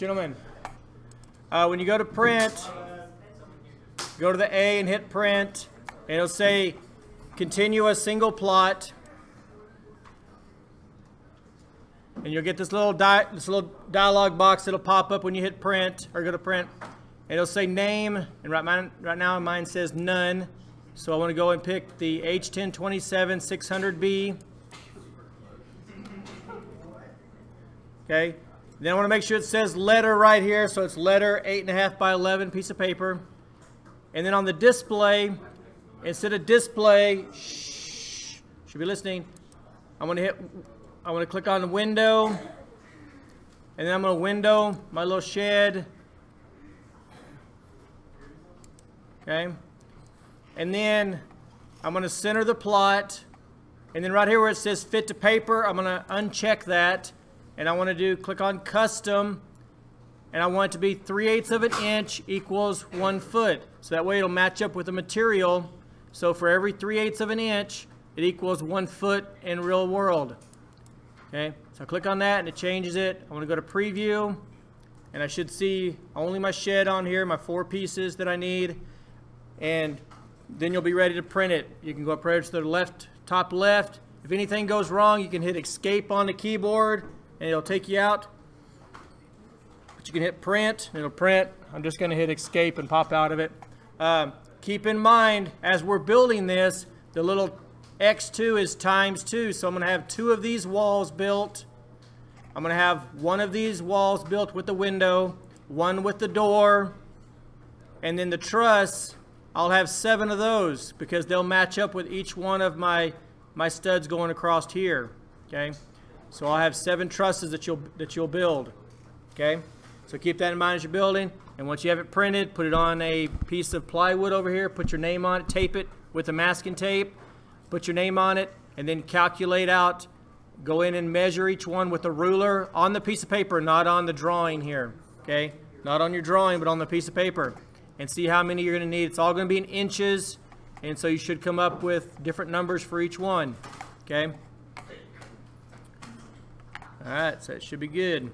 Gentlemen, when you go to print, go to the A and hit print, and it'll say continue a single plot. And you'll get this little dialog box that'll pop up when you hit print or go to print. And it'll say name, and right now mine says none. So I want to go and pick the H1027 600B. Okay. Then I want to make sure it says letter right here. So it's letter 8.5 by 11 piece of paper. And then on the display, instead of display, should be listening. I want to click on the window, and then I'm going to window my little shed. Okay. And then I'm going to center the plot. And then right here where it says fit to paper, I'm going to uncheck that. And I want to click on custom. And I want it to be 3/8 of an inch equals 1 foot. So that way it'll match up with the material. So for every 3/8 of an inch, it equals 1 foot in real world. Okay, so I click on that and it changes it. I want to go to preview, and I should see only my shed on here, my 4 pieces that I need, and then you'll be ready to print it. You can go up right to the left, top left. If anything goes wrong, you can hit escape on the keyboard and it'll take you out. But you can hit print and it'll print. I'm just going to hit escape and pop out of it. Keep in mind, as we're building this, the little X2 is ×2, so I'm going to have 2 of these walls built. I'm going to have 1 of these walls built with the window, 1 with the door, and then the truss, I'll have 7 of those because they'll match up with each one of my studs going across here. Okay, so I'll have 7 trusses that you'll build. Okay, so keep that in mind as you're building. And once you have it printed, put it on a piece of plywood over here, put your name on it, tape it with a masking tape. Put your name on it, and then calculate out, go in and measure each one with a ruler on the piece of paper, not on the drawing here, okay? Not on your drawing, but on the piece of paper. And see how many you're going to need. It's all going to be in inches, and so you should come up with different numbers for each one, okay? All right, so it should be good.